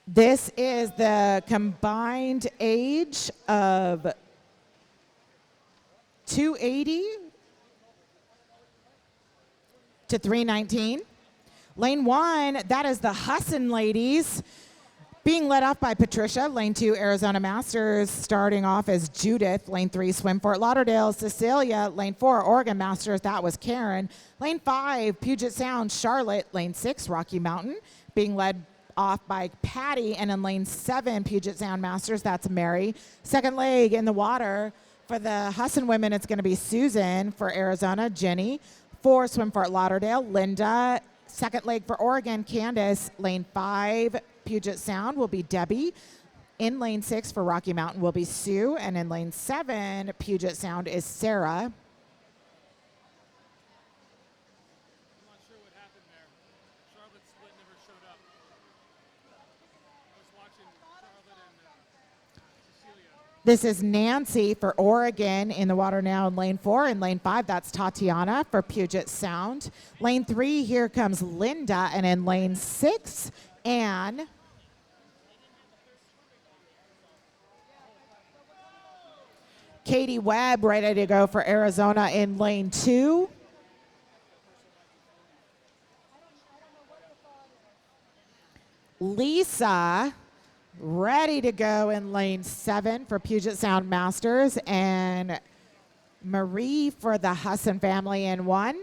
This is the combined age of 280 to 319. Lane 1, that is the Husson ladies, being led off by Patricia. Lane 2, Arizona Masters, starting off as Judith. Lane 3, Swim Fort Lauderdale, Cecilia. Lane 4, Oregon Masters, that was Karen. Lane 5, Puget Sound, Charlotte. Lane 6, Rocky Mountain, being led off by Patty. And in lane 7, Puget Sound Masters, that's Mary. Second leg in the water for the Husson women, it's going to be Susan. For Arizona, Jenny. For Swim Fort Lauderdale, Linda. Second leg for Oregon, Candace. Lane 5, Puget Sound will be Debbie. In lane 6 for Rocky Mountain will be Sue. And in lane 7, Puget Sound is Sarah. This is Nancy for Oregon in the water now in lane 4. In lane 5, that's Tatiana for Puget Sound. Lane 3, here comes Linda. And in lane 6, Anne. Katie Webb ready to go for Arizona in lane 2. Lisa ready to go in lane 7 for Puget Sound Masters, and Marie for the Husson family in 1.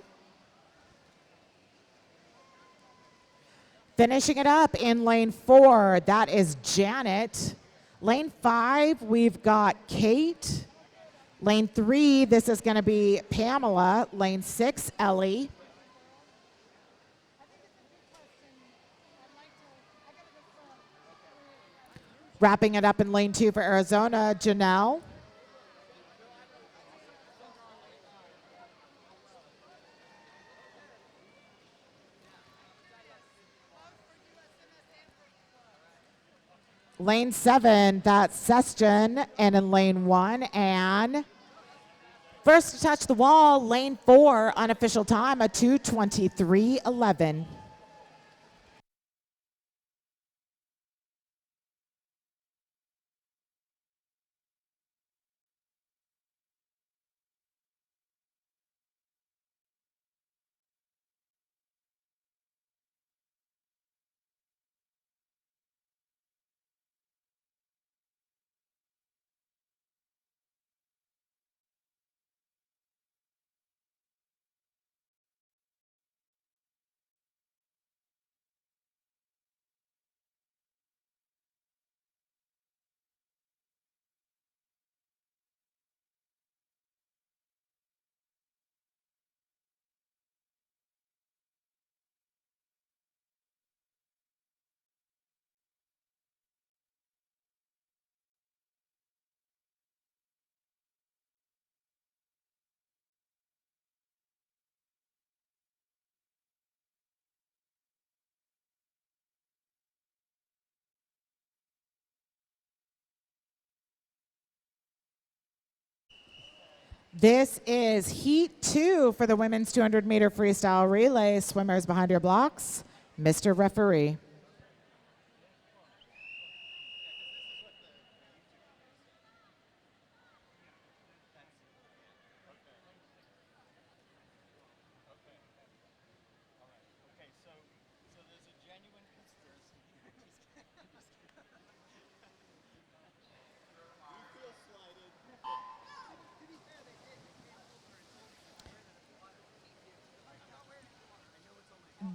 Finishing it up in lane 4, that is Janet. Lane 5, we've got Kate. Lane 3, this is going to be Pamela. Lane 6, Ellie. Wrapping it up in lane 2 for Arizona, Janelle. Lane 7, that's Session. And in lane 1, Anne. First to touch the wall, lane 4, unofficial time, a 2:23:11. This is Heat 2 for the women's 200-meter freestyle relay. Swimmers behind your blocks, Mr. Referee.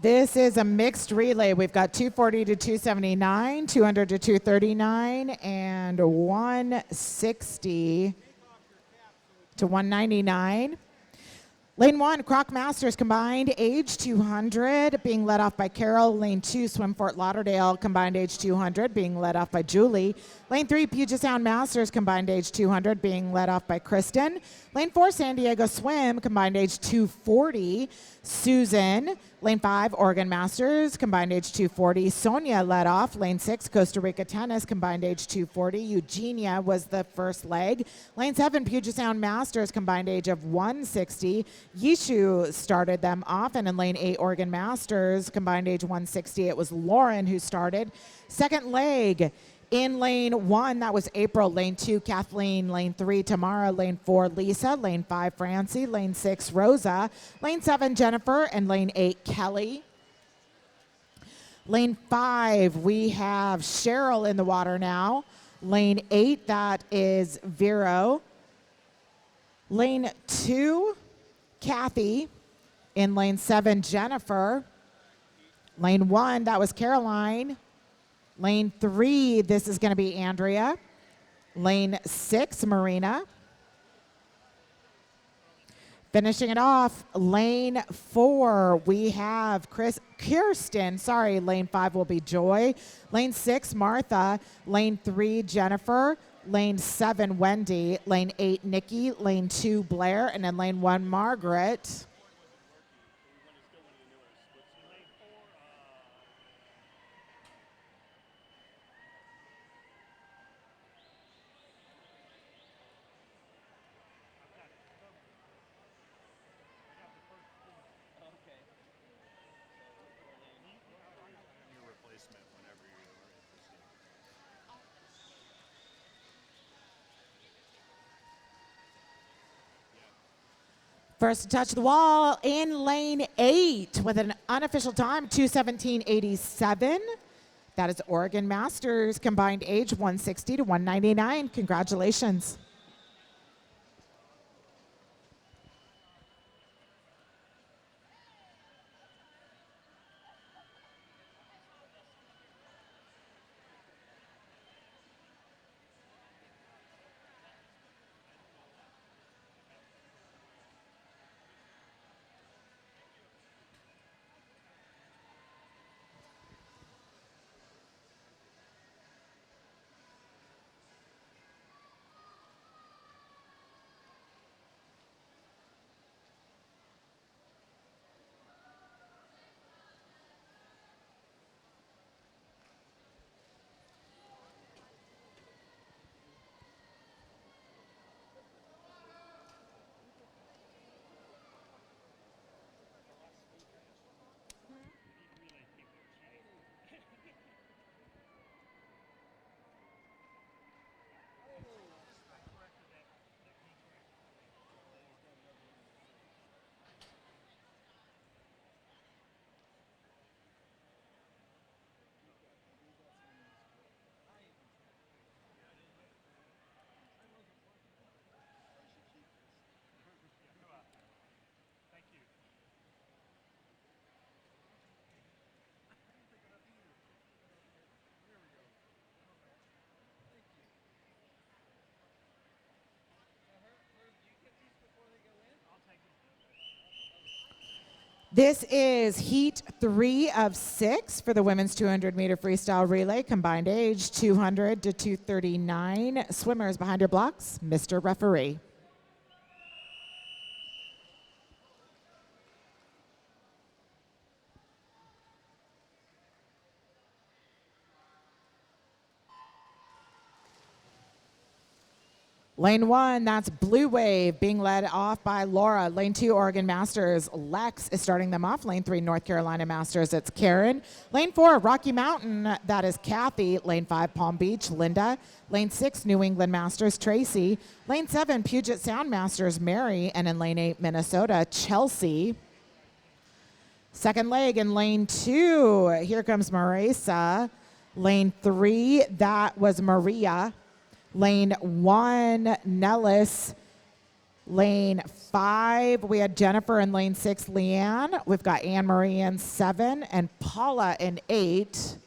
This is a mixed relay. We've got 240 to 279, 200 to 239, and 160 to 199. Lane 1, Croc Masters combined age 200, being led off by Carol. Lane 2, Swim Fort Lauderdale combined age 200, being led off by Julie. Lane 3, Puget Sound Masters combined age 200, being led off by Kristen. Lane 4, San Diego Swim combined age 240. Susan, lane 5, Oregon Masters, combined age 240. Sonia led off. Lane 6, Costa Rica Tennis, combined age 240. Eugenia was the first leg. Lane 7, Puget Sound Masters, combined age of 160. Yishu started them off. And in lane 8, Oregon Masters, combined age 160. It was Lauren who started. Second leg. In lane 1, that was April. Lane 2, Kathleen. Lane 3, Tamara. Lane 4, Lisa. Lane 5, Francie. Lane 6, Rosa. Lane 7, Jennifer. And lane 8, Kelly. Lane 5, we have Cheryl in the water now. Lane 8, that is Vero. Lane 2, Kathy. In lane 7, Jennifer. Lane 1, that was Caroline. Lane 3, this is going to be Andrea. Lane 6, Marina. Finishing it off, lane 4, we have Kirsten. Sorry, lane 5 will be Joy. Lane 6, Martha. Lane 3, Jennifer. Lane 7, Wendy. Lane 8, Nikki. Lane 2, Blair. And then lane 1, Margaret. First to touch the wall in lane 8 with an unofficial time, 2:17.87. That is Oregon Masters, combined age 160 to 199. Congratulations. This is heat 3 of 6 for the women's 200-meter freestyle relay, combined age 200 to 239. Swimmers behind your blocks, Mr. Referee. Lane 1, that's Blue Wave, being led off by Laura. Lane 2, Oregon Masters. Lex is starting them off. Lane 3, North Carolina Masters. It's Karen. Lane 4, Rocky Mountain. That is Kathy. Lane 5, Palm Beach. Linda. Lane 6, New England Masters. Tracy. Lane 7, Puget Sound Masters. Mary. And in lane 8, Minnesota. Chelsea. Second leg in lane 2. Here comes Marisa. Lane 3, that was Maria. Lane 1, Nellis. Lane 5, we had Jennifer in lane 6, Leanne. We've got Anne Marie in 7 and Paula in 8.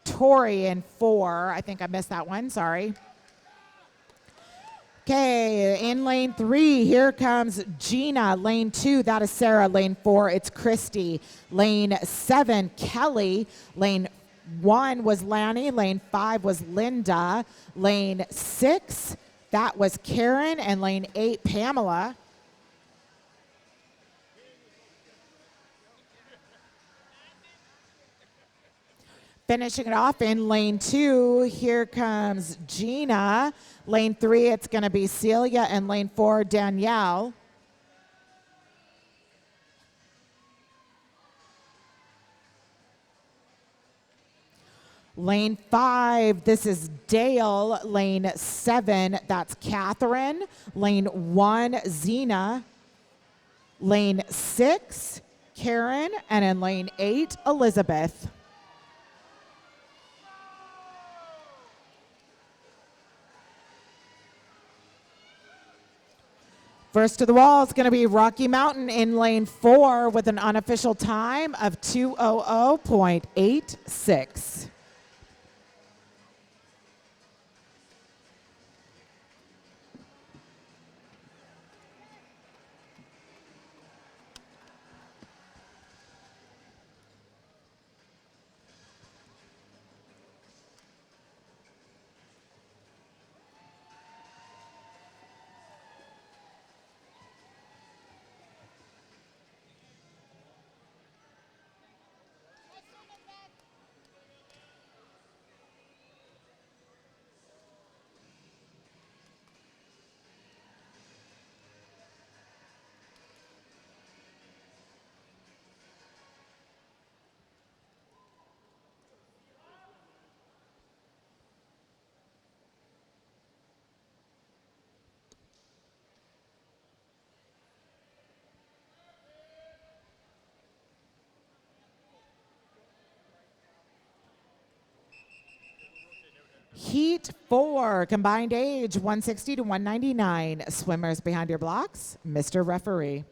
Tori in 4. I think I missed that one, sorry. Okay, in lane 3, here comes Gina. Lane 2, that is Sarah. Lane 4, it's Christy. Lane 7, Kelly. Lane 1 was Lanny. Lane 5 was Linda. Lane 6, that was Karen. And lane 8, Pamela. Finishing it off in lane 2, here comes Gina. Lane 3, it's going to be Celia. And lane 4, Danielle. Lane 5, this is Dale. Lane 7, that's Catherine. Lane 1, Zena. Lane 6, Karen. And in lane 8, Elizabeth. First to the wall is going to be Rocky Mountain in lane 4 with an unofficial time of 2:00.86. Heat 4, combined age 160 to 199. Swimmers behind your blocks, Mr. Referee.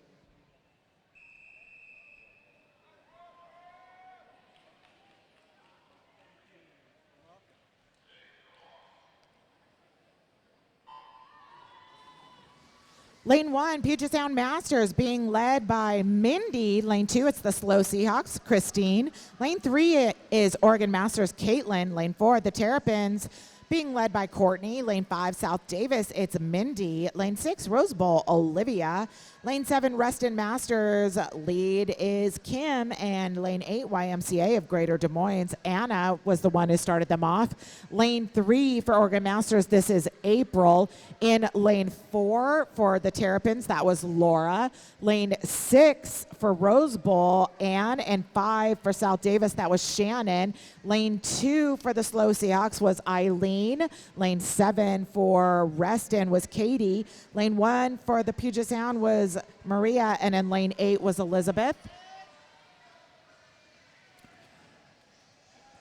Lane 1, Puget Sound Masters being led by Mindy. Lane 2, it's the Slow Seahawks, Christine. Lane 3 is Oregon Masters, Caitlin. Lane 4, the Terrapins being led by Courtney. Lane 5, South Davis, it's Mindy. Lane 6, Rose Bowl, Olivia. Lane 7, Reston Masters, lead is Kim. And lane 8, YMCA of Greater Des Moines, Anna was the one who started them off. Lane 3 for Oregon Masters, this is April. In lane 4 for the Terrapins, that was Laura. Lane 6 for Rose Bowl, Ann. And 5 for South Davis, that was Shannon. Lane 2 for the Slow Seahawks was Eileen. Lane 7 for Reston was Katie. Lane 1 for the Puget Sound was Maria. And in lane 8 was Elizabeth.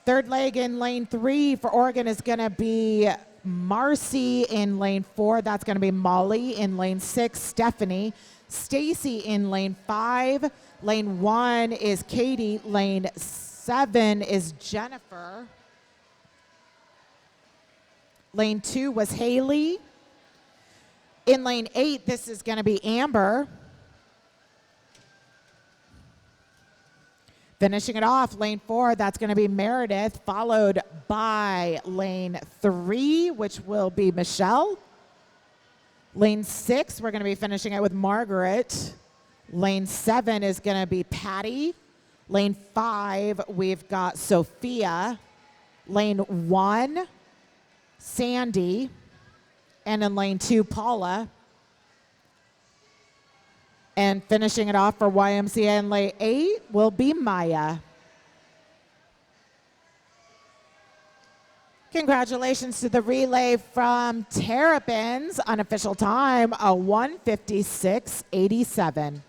Third leg in lane 3 for Oregon is going to be Marcy. In lane 4, that's going to be Molly. In lane 6, Stephanie. Stacy in lane 5. Lane 1 is Katie. Lane 7 is Jennifer. Lane 2 was Haley. In lane 8, this is going to be Amber. Finishing it off, lane 4, that's going to be Meredith, followed by lane 3, which will be Michelle. Lane 6, we're going to be finishing it with Margaret. Lane 7 is going to be Patty. Lane 5, we've got Sophia. Lane 1, Sandy. And in lane 2, Paula. And finishing it off for YMCA in lane 8 will be Maya. Congratulations to the relay from Terrapins. Unofficial time, a 1:56.87.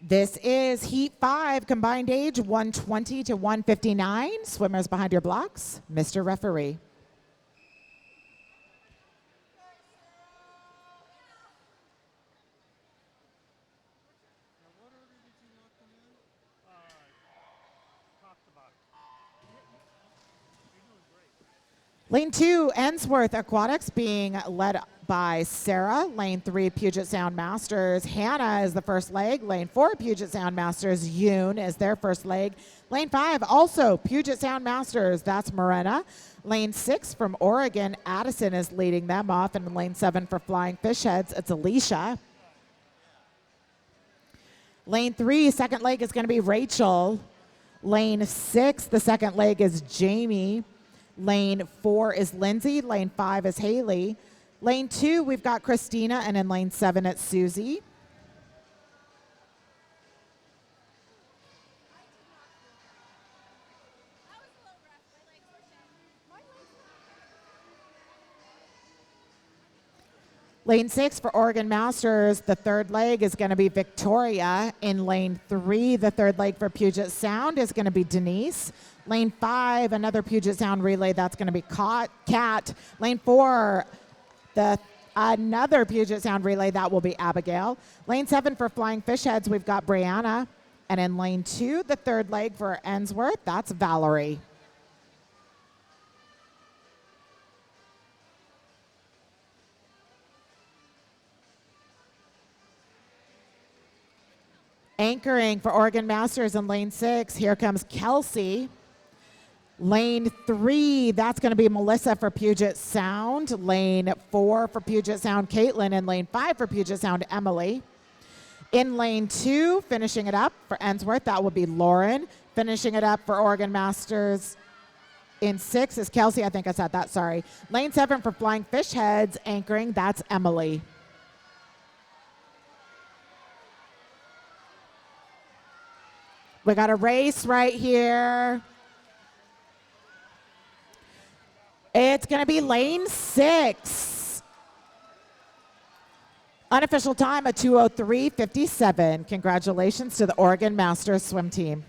This is Heat 5, combined age 120 to 159. Swimmers behind your blocks, Mr. Referee. Lane 2, Ensworth Aquatics, being led by Sarah. Lane 3, Puget Sound Masters. Hannah is the first leg. Lane 4, Puget Sound Masters. Yoon is their first leg. Lane 5, also Puget Sound Masters. That's Morena. Lane 6 from Oregon, Addison is leading them off. And lane 7 for Flying Fish Heads, it's Alicia. Lane 3, second leg is going to be Rachel. Lane 6, the second leg is Jamie. Lane 4 is Lindsay. Lane 5 is Haley. Lane 2, we've got Christina, and in lane 7, it's Susie. Lane 6 for Oregon Masters, the third leg is going to be Victoria. In lane 3, the third leg for Puget Sound is going to be Denise. Lane 5, another Puget Sound relay, that's going to be Kat. Lane 4, another Puget Sound relay, that will be Abigail. Lane 7 for Flying Fish Heads, we've got Brianna. And in lane 2, the third leg for Ensworth, that's Valerie. Anchoring for Oregon Masters in lane 6, here comes Kelsey. Lane 3, that's going to be Melissa for Puget Sound. Lane 4 for Puget Sound, Caitlin. And lane 5 for Puget Sound, Emily. In lane 2, finishing it up for Ensworth, that will be Lauren. Finishing it up for Oregon Masters in 6 is Kelsey. I think I said that, sorry. Lane 7 for Flying Fish Heads, anchoring, that's Emily. We got a race right here. It's going to be lane 6. Unofficial time at 2:03:57. Congratulations to the Oregon Masters swim team.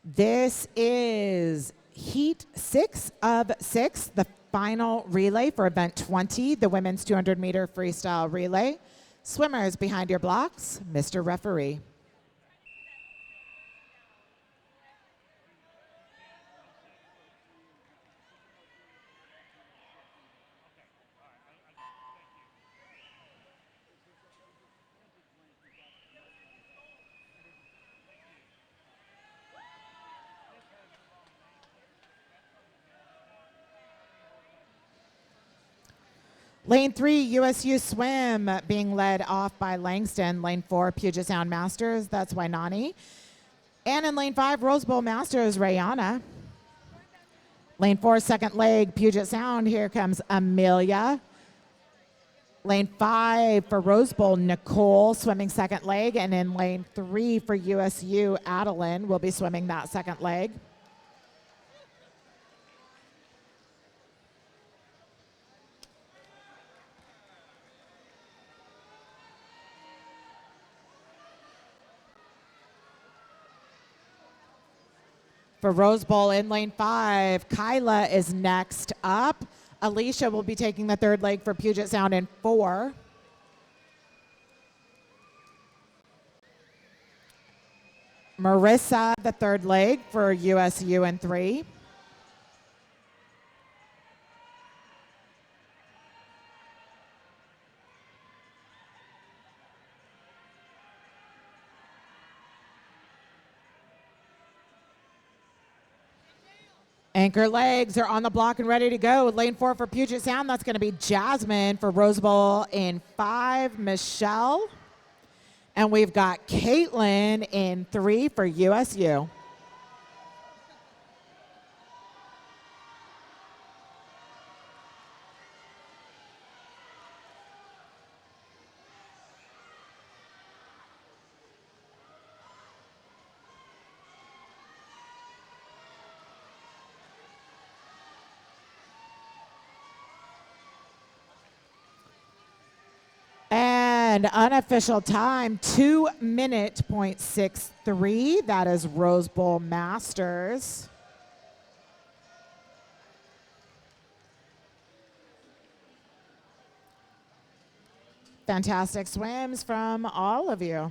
This is Heat 6 of 6, the final relay for event 20, the women's 200-meter freestyle relay. Swimmers behind your blocks, Mr. Referee. Lane 3, USU Swim, being led off by Langston. Lane 4, Puget Sound Masters, that's Wainani. And in lane 5, Rose Bowl Masters, Rayana. Lane 4, second leg, Puget Sound, here comes Amelia. Lane 5 for Rose Bowl, Nicole, swimming second leg. And in lane 3 for USU, Adeline will be swimming that second leg. For Rose Bowl in lane 5, Kyla is next up. Alicia will be taking the third leg for Puget Sound in 4. Marissa, the third leg for USU in 3. Anchor legs are on the block and ready to go. Lane 4 for Puget Sound, that's going to be Jasmine. For Rose Bowl in 5, Michelle. And we've got Caitlin in 3 for USU. And unofficial time, 2:63. That is Rose Bowl Masters. Fantastic swims from all of you.